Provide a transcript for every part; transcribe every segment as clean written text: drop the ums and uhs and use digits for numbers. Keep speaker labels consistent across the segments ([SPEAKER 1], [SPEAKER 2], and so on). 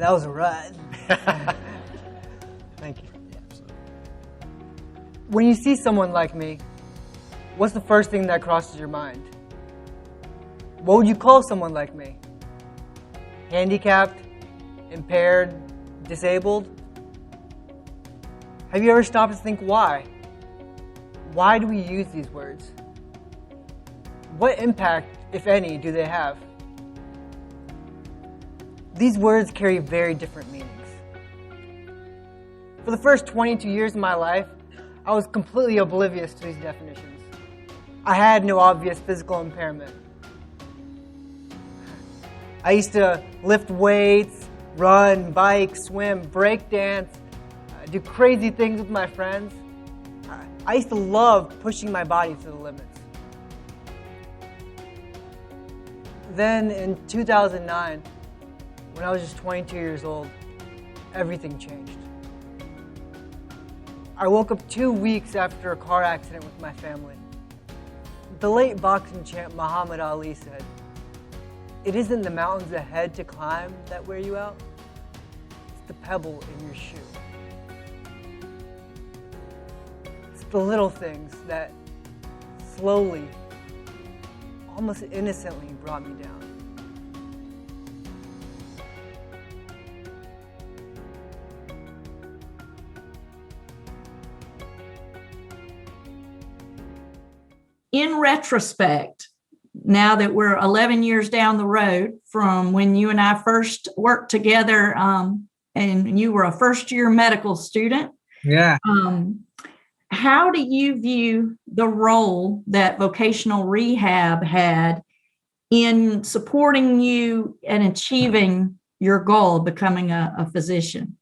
[SPEAKER 1] That was a ride. Thank you. When you see someone like me, what's the first thing that crosses your mind? What would you call someone like me? Handicapped? Impaired? Disabled? Have you ever stopped to think why? Why do we use these words? What impact, if any, do they have? These words carry very different meanings. For the first 22 years of my life, I was completely oblivious to these definitions. I had no obvious physical impairment. I used to lift weights, run, bike, swim, break dance, do crazy things with my friends. I used to love pushing my body to the limits. Then in 2009, when I was just 22 years old, everything changed. I woke up 2 weeks after a car accident with my family. The late boxing champ Muhammad Ali said, "It isn't the mountains ahead to climb that wear you out, it's the pebble in your shoe." It's the little things that slowly, almost innocently brought me down.
[SPEAKER 2] In retrospect, now that we're 11 years down the road from when you and I first worked together, and you were a first-year medical student,
[SPEAKER 1] Yeah.
[SPEAKER 2] How do you view the role that vocational rehab had in supporting you and achieving your goal of becoming a physician?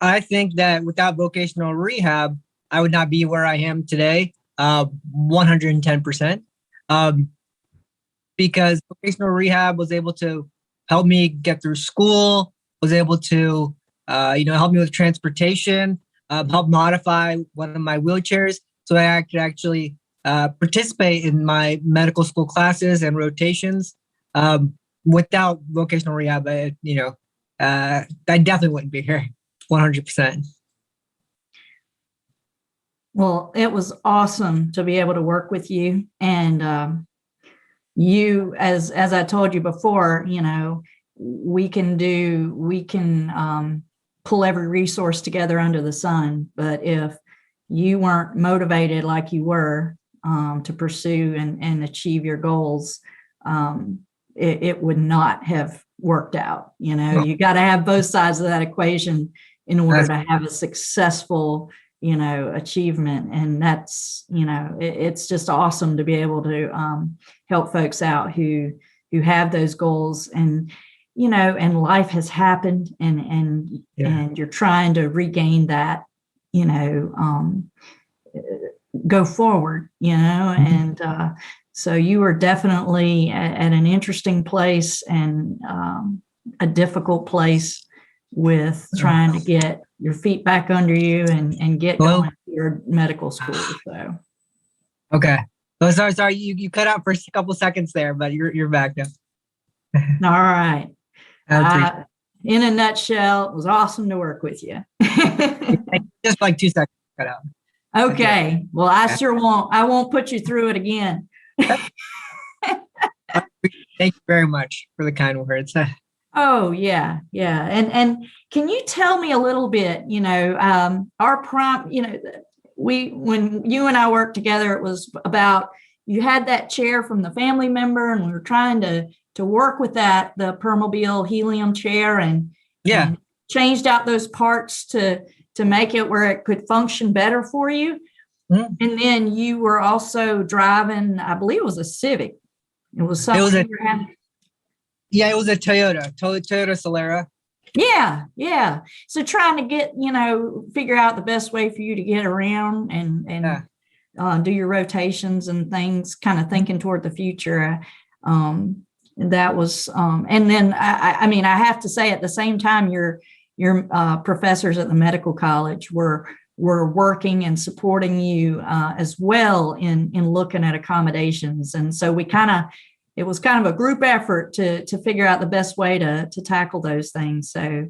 [SPEAKER 3] I think that without vocational rehab, I would not be where I am today, 110%. Because vocational rehab was able to help me get through school, was able to, help me with transportation, help modify one of my wheelchairs so I could actually participate in my medical school classes and rotations. Without vocational rehab, I definitely wouldn't be here, 100%.
[SPEAKER 2] Well, it was awesome to be able to work with you. And you, as I told you before, we can pull every resource together under the sun. But if you weren't motivated like you were to pursue and achieve your goals, it would not have worked out. You got to have both sides of that equation in order to have a successful achievement. And that's, it's just awesome to be able to help folks out who have those goals, and life has happened, and you're trying to regain that, go forward, and so you are definitely at an interesting place and a difficult place with trying to get your feet back under you and get going to your medical school. So,
[SPEAKER 3] okay. Oh, sorry. You cut out for a couple seconds there, but you're back now.
[SPEAKER 2] All right. In a nutshell, it was awesome to work with you.
[SPEAKER 3] Just like 2 seconds cut out.
[SPEAKER 2] Okay. Well, I won't put you through it again.
[SPEAKER 3] Thank you very much for the kind words.
[SPEAKER 2] Oh, yeah. Yeah. And can you tell me a little bit, our prompt, when you and I worked together, it was about, you had that chair from the family member, and we were trying to work with the Permobil helium chair, and changed out those parts to make it where it could function better for you. Mm-hmm. And then you were also driving, I believe it was a Civic. It was something
[SPEAKER 3] Yeah, it was a Toyota Solera.
[SPEAKER 2] Yeah. So trying to get, figure out the best way for you to get around and do your rotations and things, kind of thinking toward the future. That was, and then I have to say, at the same time, your professors at the medical college were working and supporting you as well in looking at accommodations. And so we kind of it was kind of a group effort to figure out the best way to tackle those things. So,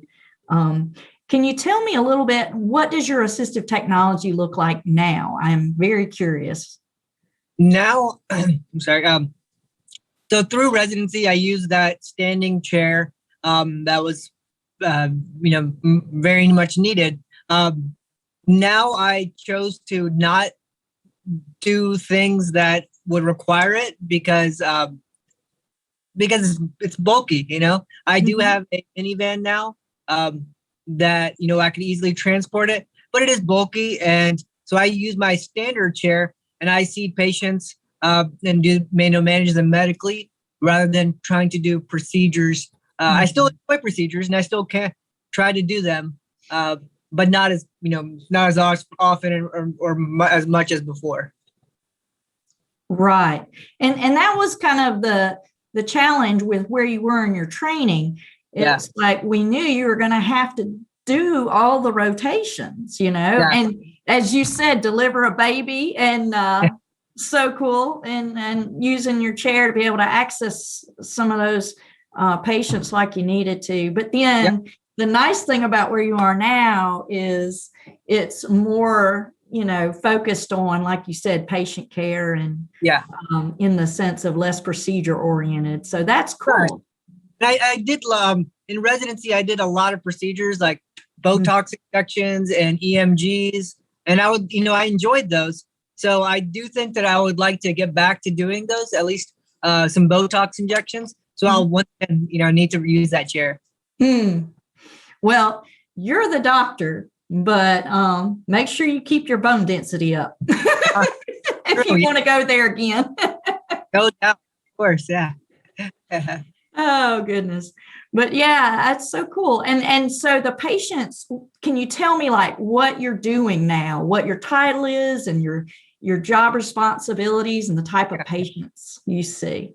[SPEAKER 2] can you tell me a little bit, what does your assistive technology look like now? I'm very curious.
[SPEAKER 3] Now, I'm sorry. So through residency, I used that standing chair that was, very much needed. Now I chose to not do things that would require it because it's bulky. I do have a minivan now that I could easily transport it, but it is bulky, and so I use my standard chair and I see patients and manage them medically rather than trying to do procedures. I still enjoy procedures and I still can try to do them, but not as often or as much as before.
[SPEAKER 2] Right. And that was kind of the challenge with where you were in your training. It's like we knew you were going to have to do all the rotations, and as you said, deliver a baby and so cool, and using your chair to be able to access some of those patients like you needed to. But then the nice thing about where you are now is it's more focused on, like you said, patient care and in the sense of less procedure oriented. So that's cool.
[SPEAKER 3] Right. I did in residency, I did a lot of procedures like Botox injections and EMGs, and I enjoyed those. So I do think that I would like to get back to doing those, at least some Botox injections. So I'll need to use that chair.
[SPEAKER 2] Well, you're the doctor, but make sure you keep your bone density up if you want to go there again.
[SPEAKER 3] No doubt, of course, yeah.
[SPEAKER 2] Oh, goodness. But yeah, that's so cool. And so the patients, can you tell me like what you're doing now, what your title is and your job responsibilities and the type of patients you see?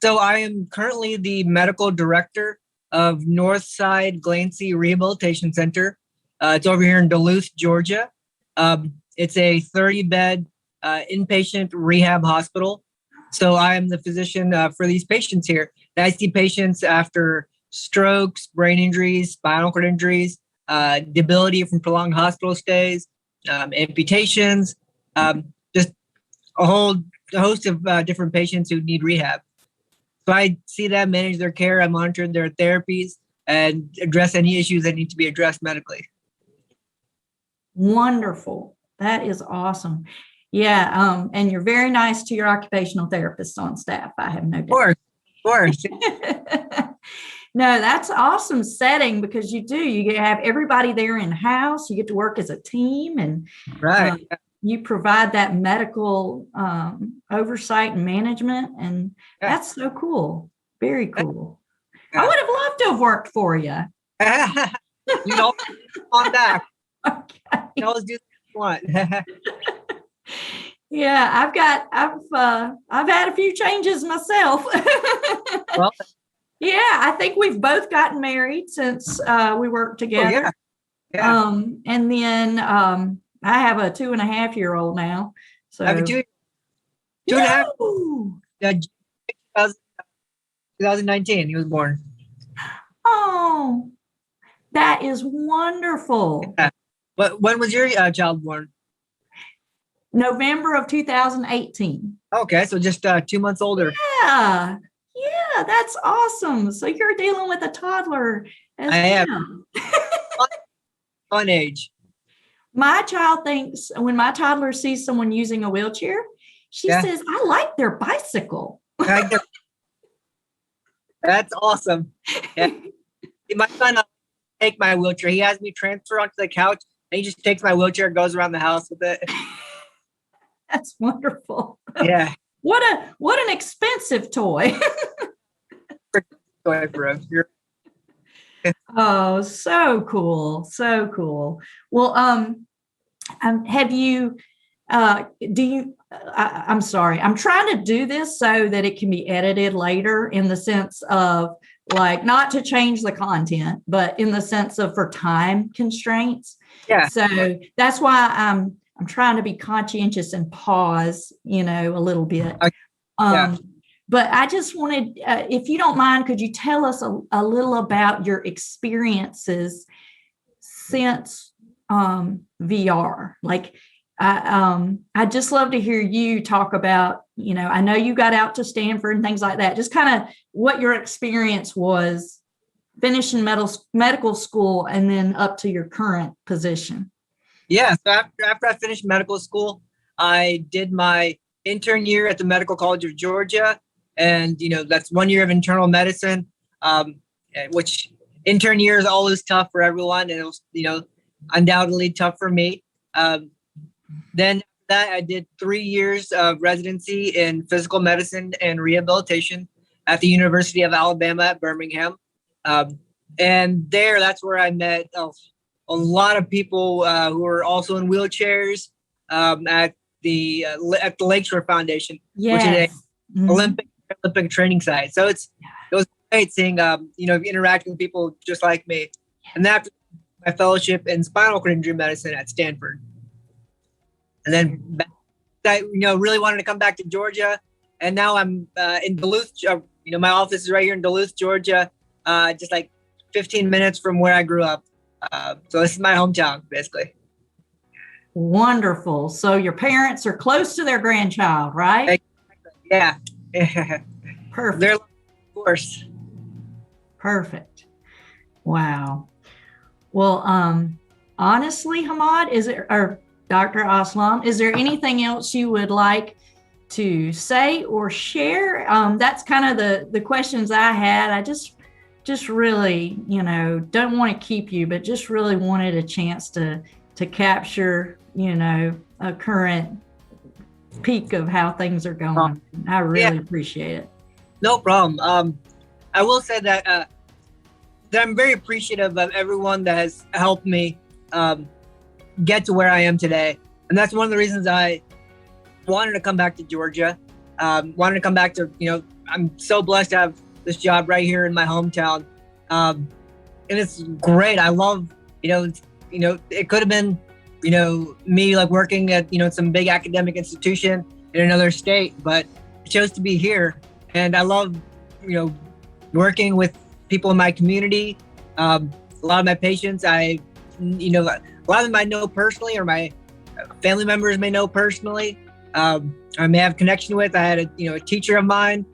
[SPEAKER 3] So I am currently the medical director of Northside Glancy Rehabilitation Center. It's over here in Duluth, Georgia. It's a 30-bed inpatient rehab hospital. So I am the physician for these patients here. And I see patients after strokes, brain injuries, spinal cord injuries, debility from prolonged hospital stays, amputations, just a whole host of different patients who need rehab. So I see them, manage their care, I monitor their therapies, and address any issues that need to be addressed medically.
[SPEAKER 2] Wonderful. That is awesome. Yeah. And you're very nice to your occupational therapists on staff. I have no doubt.
[SPEAKER 3] Of course.
[SPEAKER 2] No, that's an awesome setting because you have everybody there in house. You get to work as a team, and you provide that medical oversight and management. And that's so cool. Very cool. I would have loved to have worked for you.
[SPEAKER 3] You know, on back.
[SPEAKER 2] Okay.
[SPEAKER 3] You always do what you want.
[SPEAKER 2] Yeah, I've had a few changes myself.
[SPEAKER 3] Well,
[SPEAKER 2] yeah, I think we've both gotten married since we worked together. And then I have a 2.5-year-old now. So
[SPEAKER 3] I have a two and a half. 2019, he was born.
[SPEAKER 2] Oh, that is wonderful.
[SPEAKER 3] Yeah. But when was your child born?
[SPEAKER 2] November of 2018.
[SPEAKER 3] Okay, so just 2 months older.
[SPEAKER 2] Yeah, that's awesome. So you're dealing with a toddler as
[SPEAKER 3] I
[SPEAKER 2] well.
[SPEAKER 3] am. Fun age.
[SPEAKER 2] My child thinks when my toddler sees someone using a wheelchair, she says, "I like their bicycle."
[SPEAKER 3] That's awesome. Yeah. My son take my wheelchair. He has me transfer onto the couch, and he just takes my wheelchair and goes around the house with it.
[SPEAKER 2] That's wonderful.
[SPEAKER 3] Yeah.
[SPEAKER 2] What an expensive toy.
[SPEAKER 3] Toy for him.
[SPEAKER 2] Oh, so cool. So cool. Well, have you, I'm sorry, I'm trying to do this so that it can be edited later in the sense of like, not to change the content, but in the sense of for time constraints.
[SPEAKER 3] Yeah.
[SPEAKER 2] So that's why I'm trying to be conscientious and pause, a little bit. But I just wanted, if you don't mind, could you tell us a little about your experiences since VR? Like, I'd just love to hear you talk about, I know you got out to Stanford and things like that, just kind of what your experience was finishing medical school and then up to your current position.
[SPEAKER 3] Yeah, so after I finished medical school, I did my intern year at the Medical College of Georgia. And, that's 1 year of internal medicine, which intern year is always tough for everyone. And it was, undoubtedly tough for me. Then after that, I did 3 years of residency in physical medicine and rehabilitation at the University of Alabama at Birmingham. And that's where I met a lot of people who were also in wheelchairs at the Lakeshore Foundation,
[SPEAKER 2] Yes.
[SPEAKER 3] which is an Olympic training site. So it was great seeing interacting with people just like me. And after my fellowship in spinal cord injury medicine at Stanford, and then I really wanted to come back to Georgia, and now I'm in Duluth. My office is right here in Duluth, Georgia, just like 15 minutes from where I grew up. So this is my hometown, basically.
[SPEAKER 2] Wonderful. So your parents are close to their grandchild, right?
[SPEAKER 3] Yeah.
[SPEAKER 2] Perfect.
[SPEAKER 3] They're, of course.
[SPEAKER 2] Perfect. Wow. Well, honestly, Hammad, or Dr. Aslam, is there anything else you would like to say or share? That's kind of the questions I had. I just really, don't want to keep you, but just really wanted a chance to capture, a current peak of how things are going. I really appreciate it.
[SPEAKER 3] No problem. I will say that I'm very appreciative of everyone that has helped me get to where I am today. And that's one of the reasons I wanted to come back to Georgia. Wanted to come back to, I'm so blessed to have this job right here in my hometown. And it's great. I love, it could have been, me like working at, some big academic institution in another state, but I chose to be here. And I love, working with people in my community. A lot of my patients, a lot of them I know personally, or my family members may know personally. I may have connection with. I had a teacher of mine.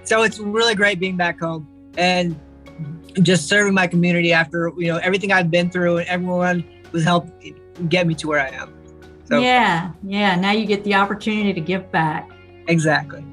[SPEAKER 3] So it's really great being back home and just serving my community after, everything I've been through, and everyone was helped get me to where I am. So
[SPEAKER 2] Yeah. Now you get the opportunity to give back.
[SPEAKER 3] Exactly.